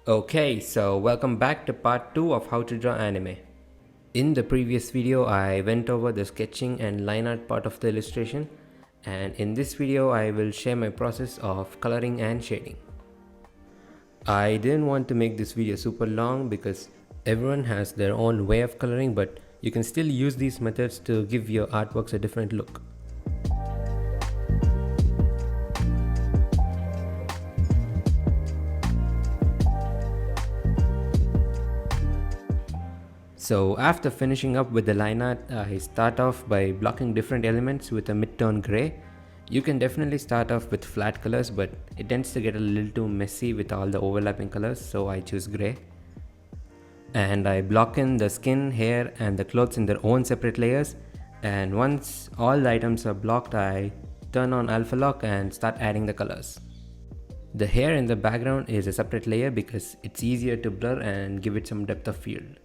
Okay, so welcome back to part 2 of how to draw anime. In the previous video, I went over the sketching and line art part of the illustration, and in this video, I will share my process of coloring and shading. I didn't want to make this video super long because everyone has their own way of coloring, but you can still use these methods to give your artworks a different look. So after finishing up with the line art, I start off by blocking different elements with a mid-tone gray. You can definitely start off with flat colors, but it tends to get a little too messy with all the overlapping colors, so I choose gray. And I block in the skin, hair and the clothes in their own separate layers. And once all the items are blocked, I turn on alpha lock and start adding the colors. The hair in the background is a separate layer because it's easier to blur and give it some depth of field.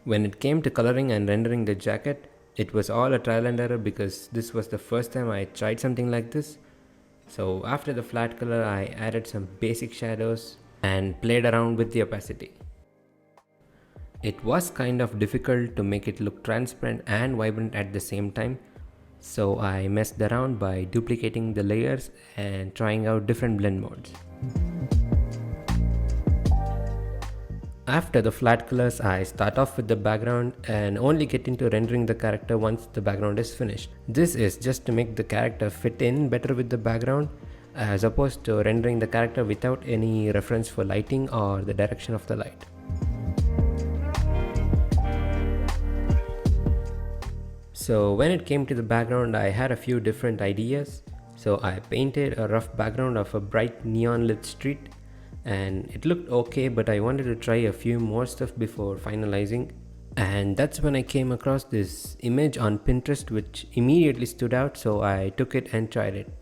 When it came to coloring and rendering the jacket, it was all a trial and error because this was the first time I tried something like this. So after the flat color, I added some basic shadows and played around with the opacity. It was kind of difficult to make it look transparent and vibrant at the same time, so I messed around by duplicating the layers and trying out different blend modes. After the flat colors, I start off with the background and only get into rendering the character once the background is finished. This is just to make the character fit in better with the background, as opposed to rendering the character without any reference for lighting or the direction of the light. So when it came to the background, I had a few different ideas. So I painted a rough background of a bright neon lit street, and it looked okay, but I wanted to try a few more stuff before finalizing. And that's when I came across this image on Pinterest which immediately stood out, so I took it and tried it.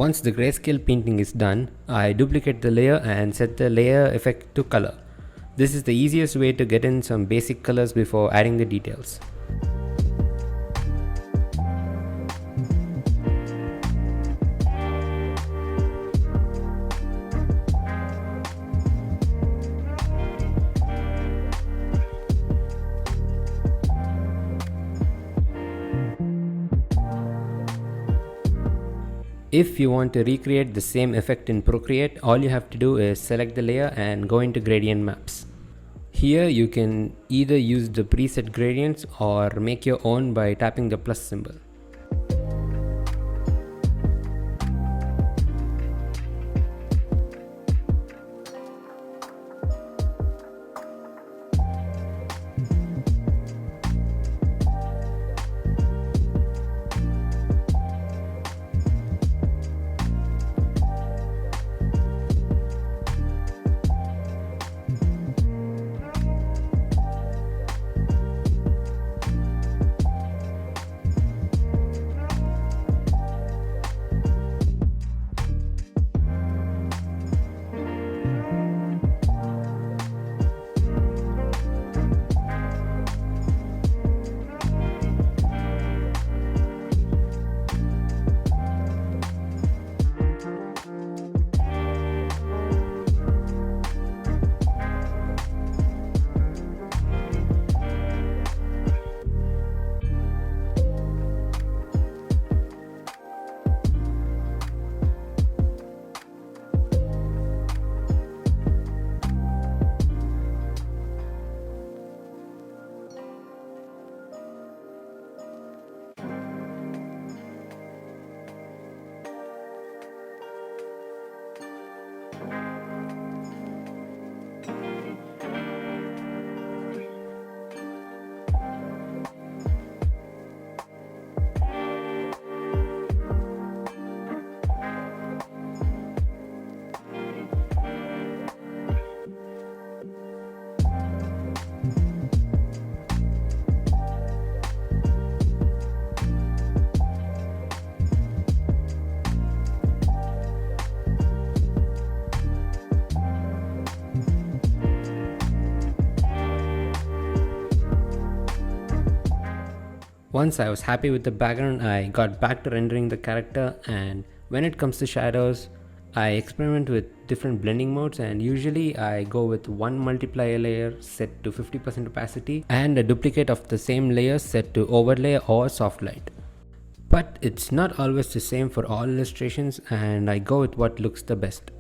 Once the grayscale painting is done, I duplicate the layer and set the layer effect to color. This is the easiest way to get in some basic colors before adding the details. If you want to recreate the same effect in Procreate, all you have to do is select the layer and go into gradient maps. Here you can either use the preset gradients or make your own by tapping the plus symbol. Once I was happy with the background, I got back to rendering the character, and when it comes to shadows, I experiment with different blending modes, and usually I go with one multiplier layer set to 50% opacity and a duplicate of the same layer set to overlay or soft light. But it's not always the same for all illustrations, and I go with what looks the best.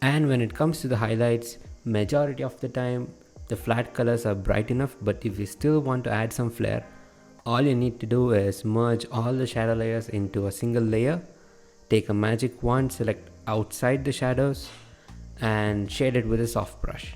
And when it comes to the highlights, majority of the time the flat colors are bright enough, but if you still want to add some flair, all you need to do is merge all the shadow layers into a single layer, take a magic wand, select outside the shadows and shade it with a soft brush.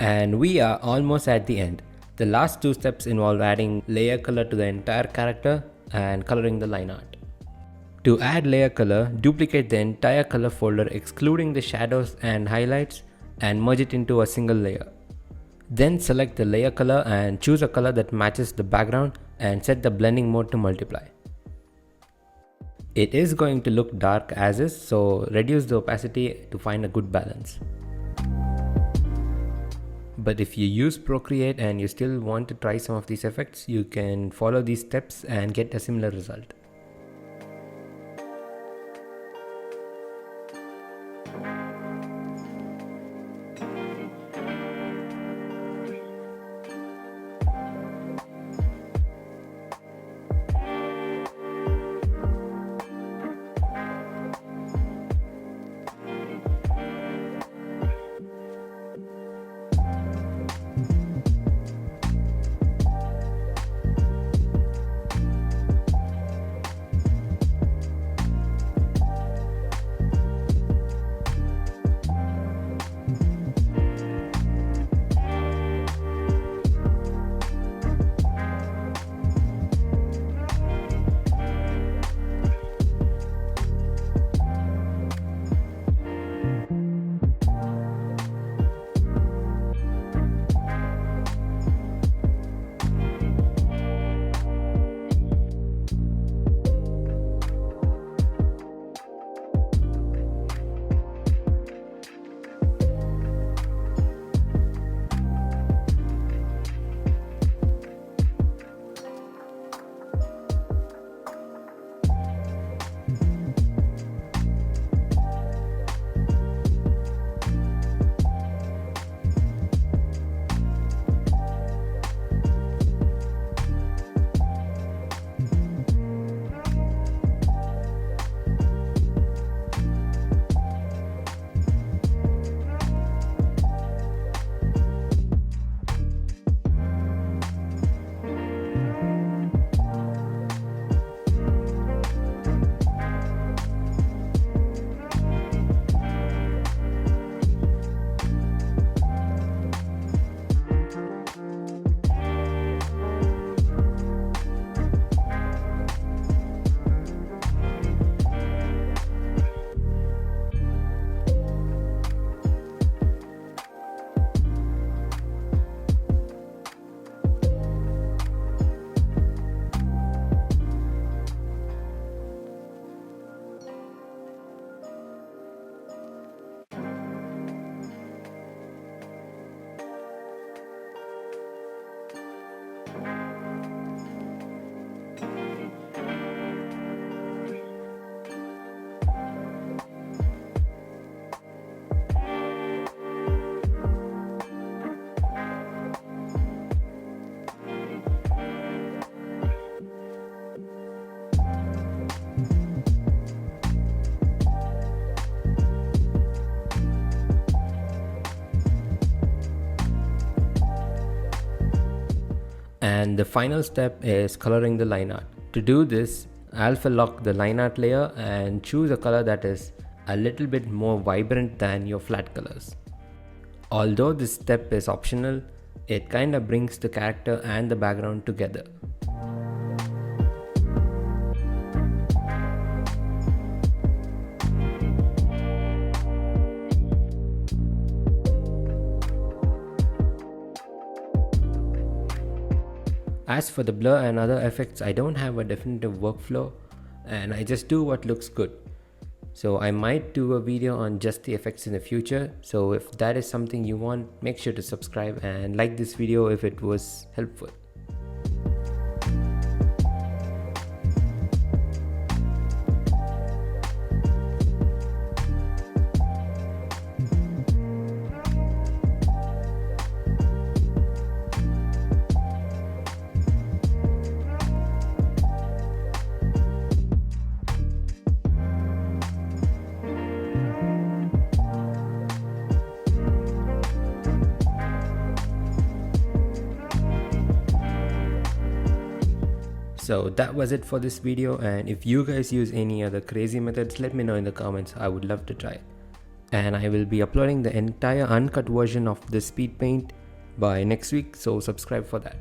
And we are almost at the end. The last two steps involve adding layer color to the entire character and coloring the line art. To add layer color, duplicate the entire color folder excluding the shadows and highlights and merge it into a single layer. Then select the layer color and choose a color that matches the background and set the blending mode to multiply. It is going to look dark as is, so reduce the opacity to find a good balance. But if you use Procreate and you still want to try some of these effects, you can follow these steps and get a similar result. And the final step is coloring the line art. To do this, alpha lock the line art layer and choose a color that is a little bit more vibrant than your flat colors. Although this step is optional, it kinda brings the character and the background together. As for the blur and other effects, I don't have a definitive workflow and I just do what looks good. So I might do a video on just the effects in the future. So if that is something you want, make sure to subscribe and like this video if it was helpful. So that was it for this video, and if you guys use any other crazy methods, let me know in the comments. I would love to try it. And I will be uploading the entire uncut version of the speed paint by next week, so subscribe for that.